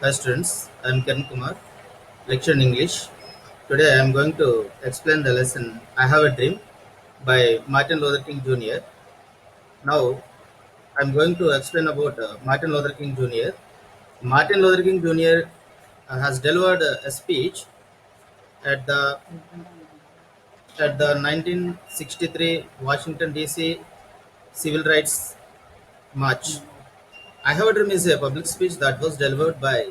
Hi students, I am Kiran Kumar, lecture in English. Today I am going to explain the lesson I Have a Dream by Martin Luther King Jr. Now I am going to explain about Martin Luther King Jr. Martin Luther King Jr. Has delivered a speech at the 1963 Washington DC Civil Rights March. I Have a Dream is a public speech that was delivered by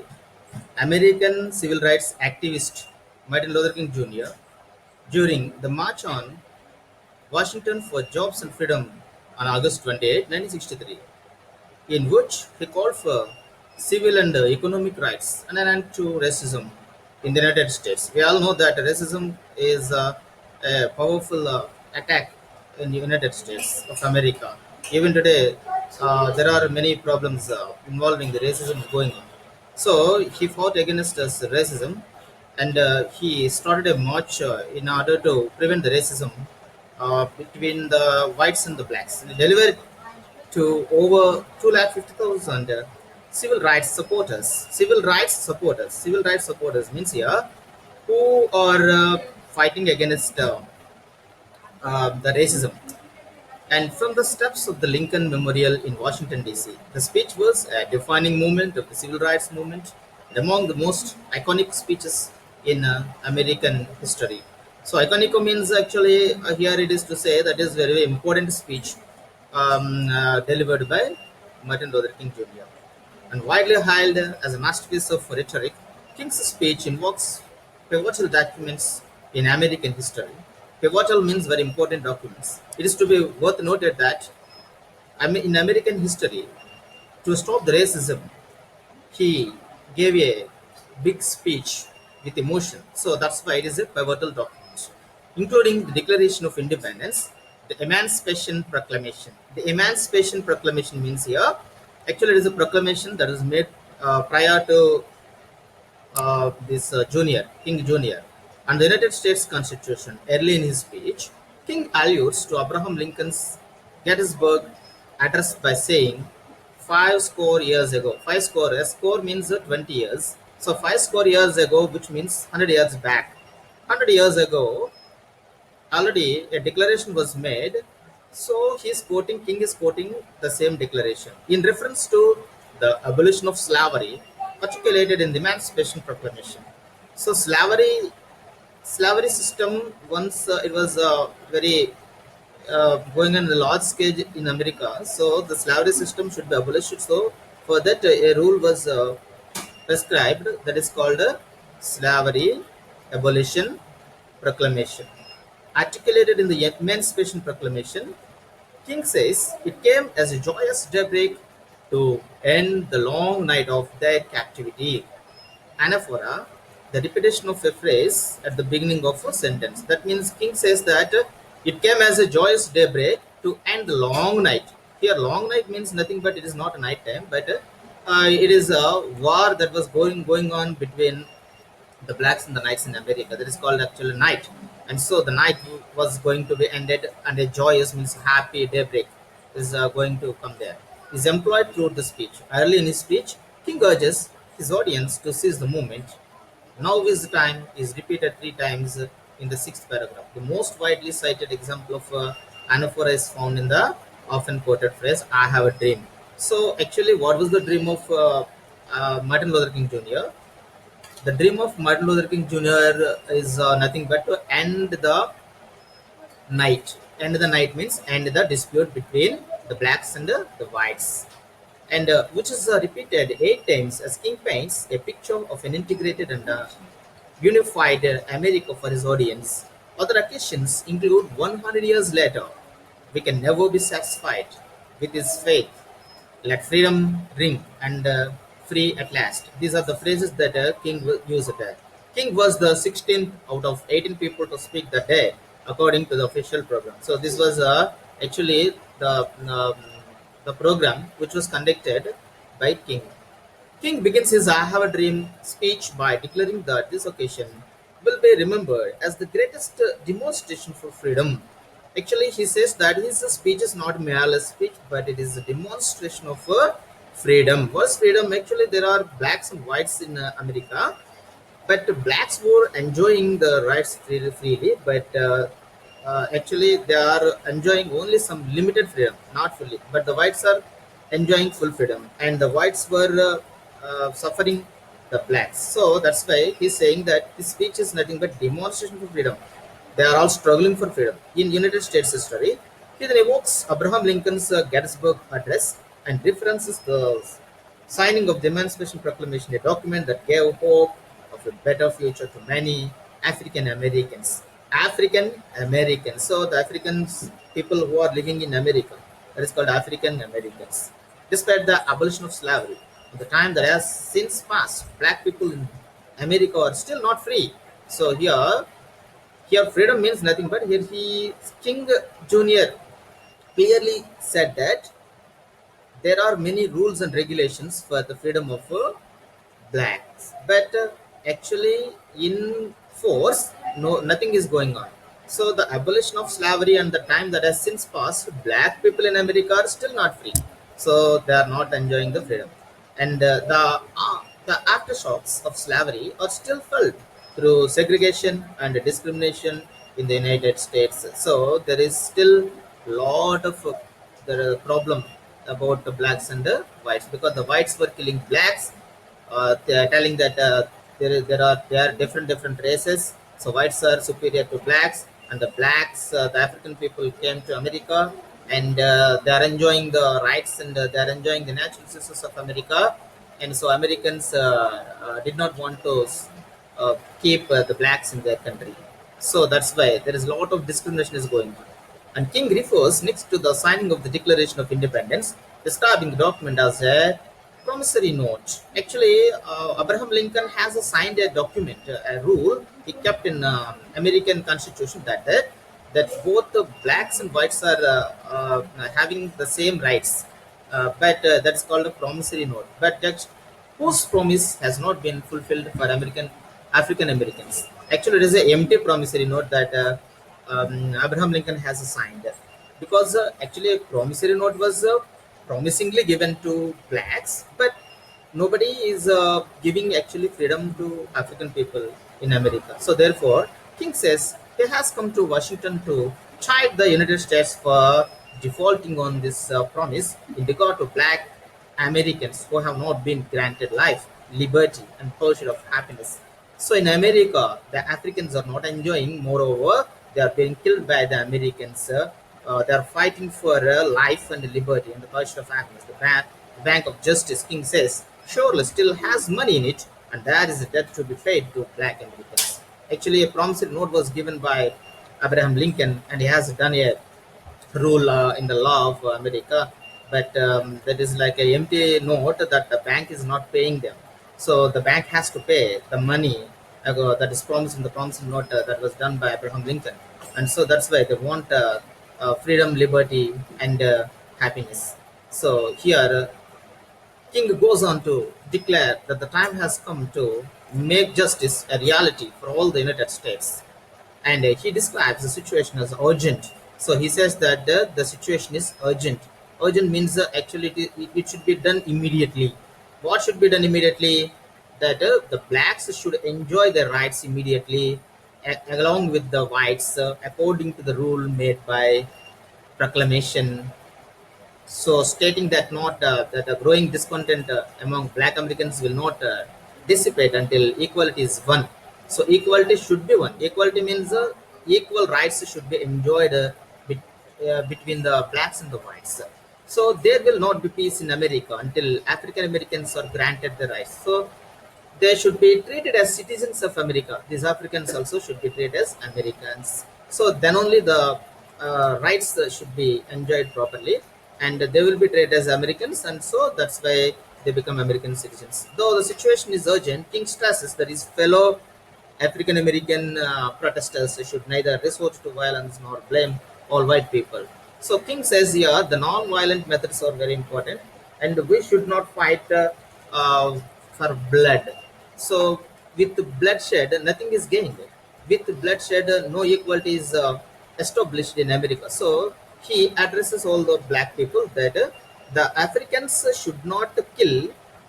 American civil rights activist Martin Luther King Jr. during the March on Washington for Jobs and Freedom on August 28, 1963, in which he called for civil and economic rights and an end to racism in the United States. We all know that racism is a powerful attack in the United States of America. Even today, there are many problems involving the racism going on. So he fought against this racism, and he started a march in order to prevent the racism between the whites and the blacks. And he delivered to over 250,000 civil rights supporters. Civil rights supporters means here who are fighting against the racism. And from the steps of the Lincoln Memorial in Washington, D.C., the speech was a defining moment of the civil rights movement and among the most iconic speeches in American history. So, iconic means actually here it is to say that is very important speech delivered by Martin Luther King Jr. And widely hailed as a masterpiece of rhetoric, King's speech invokes pivotal documents in American history. Pivotal means very important documents. It is to be worth noted that in American history, to stop the racism, he gave a big speech with emotion. So that's why it is a pivotal document, including the Declaration of Independence, the Emancipation Proclamation. The Emancipation Proclamation means here, actually, it is a proclamation that is made prior to this King Jr. and the United States Constitution. Early in his speech, King alludes to Abraham Lincoln's Gettysburg address by saying, five score years ago, a score means 20 years. So, five score years ago, which means 100 years back. 100 years ago, already a declaration was made. So, King is quoting the same declaration in reference to the abolition of slavery articulated in the Emancipation Proclamation. So, slavery system once it was very going on the large scale in America. So the slavery system should be abolished. So for that a rule was prescribed that is called a Slavery Abolition Proclamation. Articulated in the Emancipation Proclamation, King says it came as a joyous daybreak to end the long night of their captivity. Anaphora, the repetition of a phrase at the beginning of a sentence. That means King says that it came as a joyous daybreak to end the long night. Here, long night means nothing but it is not a night time, but it is a war that was going on between the blacks and the knights in America. That is called actually night. And so the night was going to be ended, and a joyous means happy daybreak is going to come there. Is employed throughout the speech. Early in his speech, King urges his audience to seize the moment. Now is the time is repeated three times in the sixth paragraph. The most widely cited example of anaphora is found in the often quoted phrase, I have a dream. So, actually, what was the dream of Martin Luther King Jr.? The dream of Martin Luther King Jr. is nothing but to end the night. End the night means end the dispute between the blacks and the whites. And which is repeated eight times as King paints a picture of an integrated and unified America for his audience. Other occasions include 100 years later, we can never be satisfied with his faith. Let freedom ring and free at last. These are the phrases that King used there. King was the 16th out of 18 people to speak that day, according to the official program. So this was actually the program which was conducted by King. King begins his I Have a Dream speech by declaring that this occasion will be remembered as the greatest demonstration for freedom. Actually, he says that his speech is not merely a speech, but it is a demonstration of freedom. What's freedom? Actually, there are blacks and whites in America, but blacks were enjoying the rights freely, but actually they are enjoying only some limited freedom, not fully. But the whites are enjoying full freedom, and the whites were suffering the blacks. So that's why he's saying that his speech is nothing but demonstration for freedom. They are all struggling for freedom. In United States history, he then evokes Abraham Lincoln's Gettysburg Address and references the signing of the Emancipation Proclamation, a document that gave hope of a better future to many African Americans. African Americans. So the Africans, people who are living in America, that is called African Americans. Despite the abolition of slavery, at the time that has since passed, black people in America are still not free. So here freedom means nothing but here he King Junior clearly said that there are many rules and regulations for the freedom of blacks, but actually in force, no, nothing is going on. So the abolition of slavery and the time that has since passed, black people in America are still not free, so they are not enjoying the freedom, and the aftershocks of slavery are still felt through segregation and discrimination in the United States. So there is still lot of the problem about the blacks and the whites, because the whites were killing blacks. They are telling that there are different races. So whites are superior to blacks, and the blacks, the African people came to America, and they are enjoying the rights, and they are enjoying the natural resources of America, and so Americans did not want to keep the blacks in their country. So that's why there is a lot of discrimination is going on. And King refers next to the signing of the Declaration of Independence, describing the document as a promissory note. Actually, Abraham Lincoln has signed a document, a rule he kept in American Constitution that both the blacks and whites are having the same rights, but that's called a promissory note. But that whose promise has not been fulfilled for African Americans. Actually, it is an empty promissory note that Abraham Lincoln has signed, because actually a promissory note was promisingly given to blacks, but nobody is giving actually freedom to African people in America. So therefore, King says he has come to Washington to chide the United States for defaulting on this promise in regard to black Americans who have not been granted life, liberty, and pursuit of happiness. So in America, the Africans are not enjoying. Moreover, they are being killed by the Americans. They are fighting for life and liberty and the pursuit of happiness. The Bank of Justice, King says, surely still has money in it, and that is a debt to be paid to black Americans. Actually, a promissory note was given by Abraham Lincoln, and he has done a rule in the law of America, but that is like a empty note that the bank is not paying them. So the bank has to pay the money that is promised in the promissory note that was done by Abraham Lincoln, and so that's why they want freedom, liberty, and happiness. So here, King goes on to declare that the time has come to make justice a reality for all the United States, and he describes the situation as urgent. So he says that the situation is urgent. Urgent means actually it should be done immediately. What should be done immediately? That the blacks should enjoy their rights immediately, along with the whites, according to the rule made by proclamation. So stating that not that a growing discontent among black Americans will not dissipate until equality is won. So equality should be won. Equality means equal rights should be enjoyed between the blacks and the whites. So there will not be peace in America until African Americans are granted the rights. So they should be treated as citizens of America. These Africans also should be treated as Americans. So then only the rights should be enjoyed properly, and they will be treated as Americans, and so that's why they become American citizens. Though the situation is urgent, King stresses that his fellow African American protesters should neither resort to violence nor blame all white people. So King says here the non-violent methods are very important, and we should not fight uh, for blood. So with bloodshed, nothing is gained. With bloodshed, no equality is established in America. So he addresses all the black people that The Africans should not kill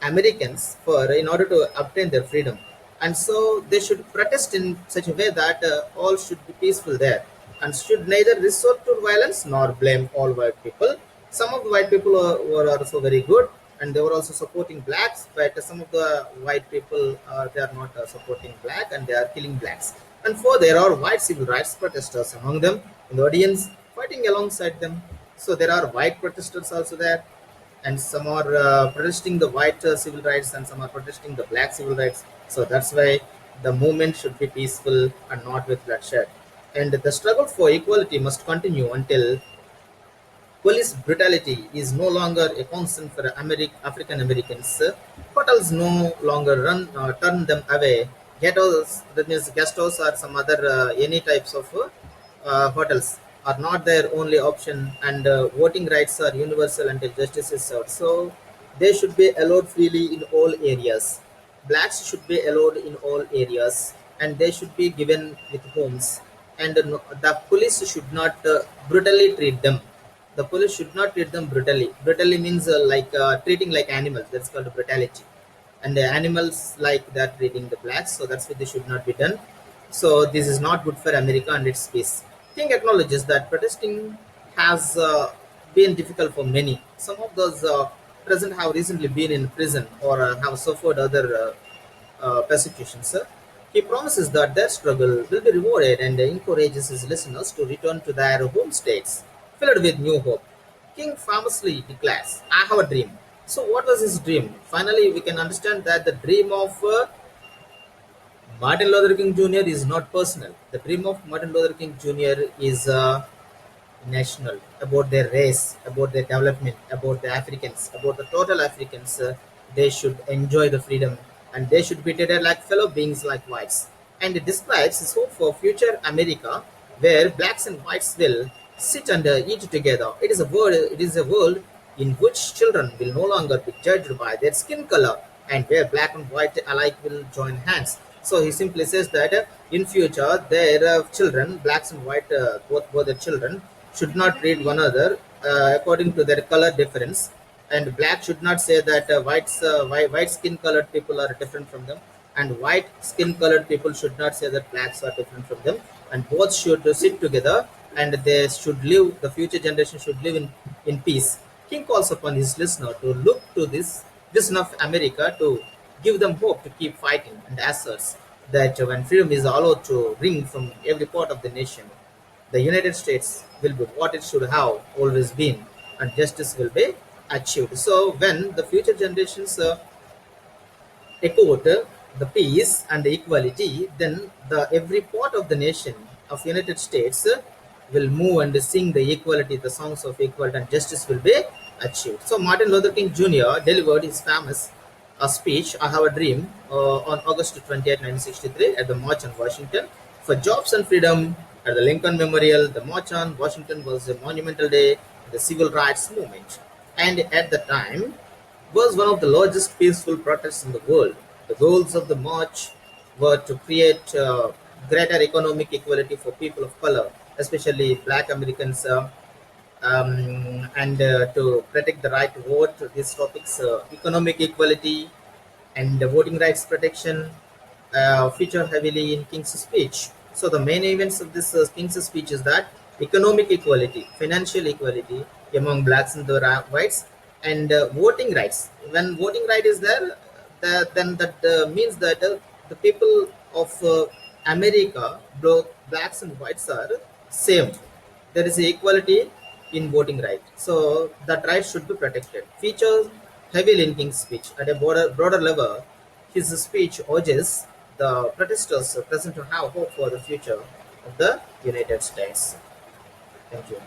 Americans for in order to obtain their freedom, and so they should protest in such a way that all should be peaceful there, and should neither resort to violence nor blame all white people. Some of the white people were also very good, and they were also supporting blacks, but some of the white people they are not supporting black, and they are killing blacks. And for there are white civil rights protesters among them in the audience fighting alongside them. So there are white protesters also there, and some are protesting the white civil rights, and some are protesting the black civil rights. So that's why the movement should be peaceful and not with bloodshed. And the struggle for equality must continue until police brutality is no longer a concern for African Americans. Hotels no longer turn them away. Ghettos, that means guest house or some other any types of hotels are not their only option, and voting rights are universal until justice is served. So they should be allowed freely in all areas. Blacks should be allowed in all areas, and they should be given with homes. And the police should not brutally treat them. The police should not treat them brutally. Brutally means like treating like animals. That's called brutality. And the animals like that treating the blacks. So that's why they should not be done. So this is not good for America and its peace. King acknowledges that protesting has been difficult for many. Some of those present have recently been in prison or have suffered other persecutions. He promises that their struggle will be rewarded, and encourages his listeners to return to their home states filled with new hope. King famously declares, I have a dream. So, what was his dream? Finally, we can understand that the dream of Martin Luther King Jr. is not personal. The dream of Martin Luther King Jr. is national, about their race, about their development, about the Africans, about the total Africans. They should enjoy the freedom, and they should be treated like fellow beings like whites. And it describes his hope for future America where blacks and whites will sit and eat together. It is a world in which children will no longer be judged by their skin color, and where black and white alike will join hands. So he simply says that in future their children, blacks and white, both the children, should not treat one another according to their color difference. And black should not say that white skin colored people are different from them, and white skin colored people should not say that blacks are different from them. And both should sit together, and they should live. The future generation should live in peace. King calls upon his listener to look to this vision of America to give them hope to keep fighting, and asserts that when freedom is allowed to ring from every part of the nation, the United States will be what it should have always been, and justice will be achieved. So, when the future generations echoed the peace and the equality, then the every part of the nation of United States will move and sing the equality, the songs of equality, and justice will be achieved. So Martin Luther King Jr. delivered his famous speech, I Have a Dream, on August 28, 1963 at the March on Washington for Jobs and Freedom at the Lincoln Memorial. The March on Washington was a monumental day in the civil rights movement, and at the time was one of the largest peaceful protests in the world. The goals of the march were to create greater economic equality for people of color, especially Black Americans, and to protect the right to vote. These topics, economic equality and the voting rights protection, feature heavily in King's speech. So the main events of this King's speech is that economic equality, financial equality among blacks and the whites, and voting rights. When voting right is there, then that means that the people of America, both blacks and whites, are same. There is equality in voting right. So that right should be protected. Features heavily in King's speech. At a broader level, his speech urges the protesters present to have hope for the future of the United States. Thank you.